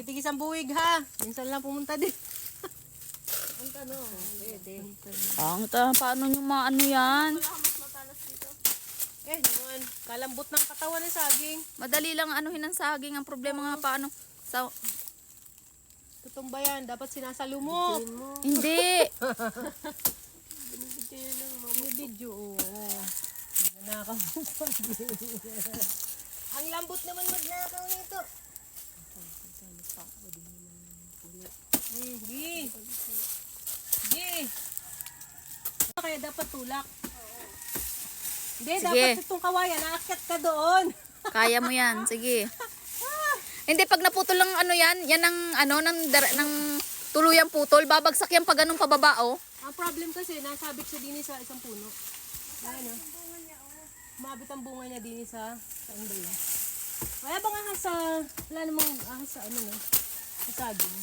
Tigis-tigis ang buwig ha. Minsan lang pumunta din. Ang tanong, pwede. Paano nyo maano yan? Naman, kalambot ng katawan ng saging. Madali lang anuhin ang saging. Ang problema nga paano. Tutumba yan, dapat sinasalumok. Hindi. May video, oo. Nanakaw. Ang lambot naman magnakaw nito. Gi. Kaya dapat tulak. Hindi, Sige. dapat itong kawayan, naakyat ka doon. Kaya mo yan. Sige. Hindi, pag naputol lang ano yan, yan ang ng tuluyang putol. Babagsak yan pag anong pababa, oh. Ang problem kasi, nasabit siya din sa isang puno. Ayun, mabit ang bunga niya din sa saan ba yun? Kaya bang ahas sa, wala namang ahas sa ano no? Sa saging.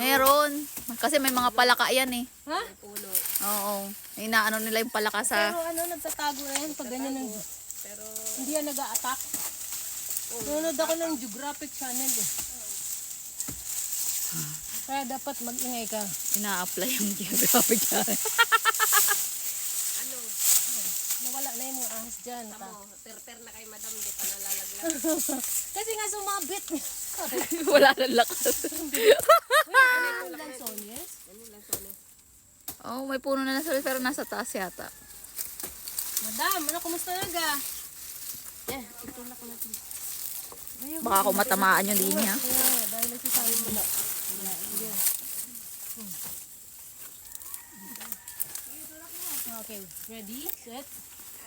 Meron. Kasi may mga palaka yan eh. Ha? Oo. Inaano nila yung palaka sa... Pero ano, nagtatago na yan pag ganyan ng... Pero... Hindi yan nag-a-attack. Nanonood ako ng Geographic Channel eh. Kaya dapat mag-ingay ka. Ina-apply yung geographic channel. Nawala na yung mga ahas dyan. Per na kay madam, di pa nalalaglag. Kasi nga sumabit. Wala nang lakas. Ano lang Sonyes? Oh, may puno na nasa pero nasa taas yata. Madam, ano kumusta naga? Ito na ko natin. Baka kung matamaan yung linya. Kaya, dahil nagsasabi mo na. Okay, ready, set,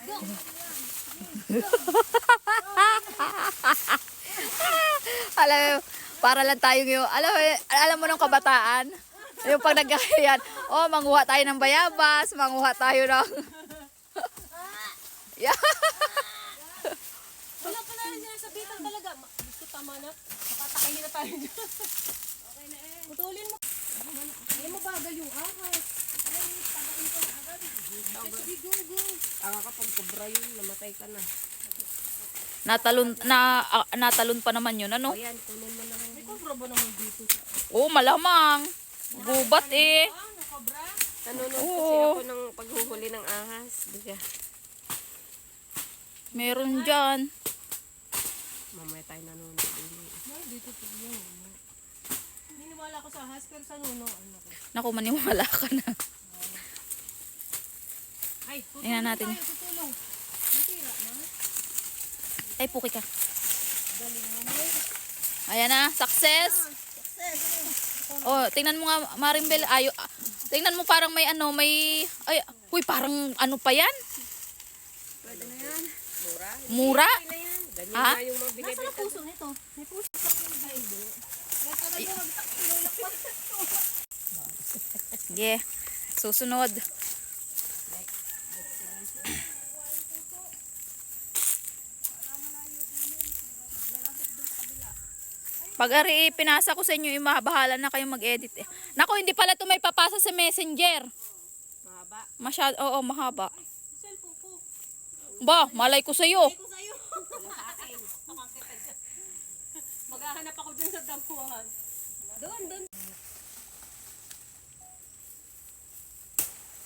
go! Para lang tayong yung, alam mo nung kabataan, yung pag nagkayan, oh, manguha tayo ng bayabas, manguha tayo ng... Yeah. Wala pa na rin sinasabitan talaga. Gusto tama na. Makatakayin na tayo dyan. Okay na eh. Putulin mo. Ay, mabagal yung ahas. Ay, tagain ko na agad. Sige, go, go. Kapag sobra yun, namatay ka na. Natalon pa naman yun, ano? Ayan, kunin mo na lang. May kobra ba naman dito sa... Oh, malamang. Gubat eh. Nakobra? Nanonood kasi Oo. ako ng paghuhuli ng ahas. Diga. Meron dyan. Mamaya tayo nanonood din. Ay, dito po yun. Niniwala ko sa ahas, pero sa nuno, ano ko. Naku, maniwala ka na. Ay, tutulong Tingnan natin. tayo, tutulong. Masira na. Ay, puki ka. Galing mo mo. Ayan na, success. Oh, tingnan mo nga, Marimbel. Tingnan mo parang may ay, huy, parang ano pa yan? Pwede na yan. Mura. Mura? Pwede na yan. Ganyan Ha? na yung mga Nasa binibenta. na puso nito? May puso sa yung bailo. Kaya talaga magtakilulak pa. Sige, susunod. Pag ari pinasa ko sa inyo, bahala na kayong mag-edit eh. Nako, hindi pala ito may papasa sa messenger. Mahaba. Masyado, oo, mahaba. Cellphone ko. Ba, malay ko sa'yo. Ko sa'yo. Maghahanap ako dyan sa damuhan. Doon, doon.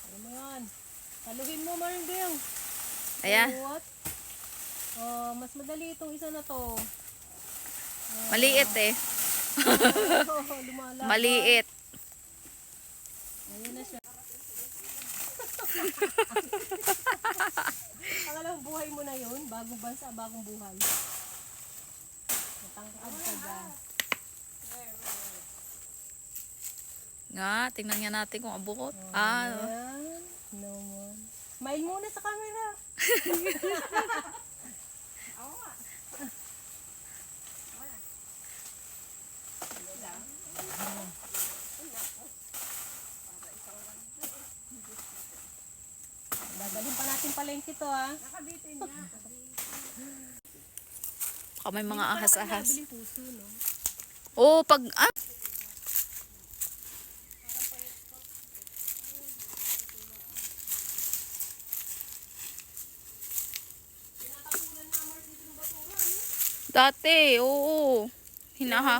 Ano mo yan? Taluhin mo, Marindel. Ayan, What? Oh, mas madali itong isa na to. maliit eh. Lumalabas. Maliit. Ayan na siya. Pangalawang buhay mo na yun. Bagong bansa, bagong buhay. Matangkad ka dyan. Nga, tingnan nga natin kung abukot. Ayan. No more. Smile muna sa camera. Dadalhin pa natin palengke to ha. Nakabitin na. Baka may mga ahas-ahas. Nabiling puso no. Oo, pag... Dati, oo. Hinaha.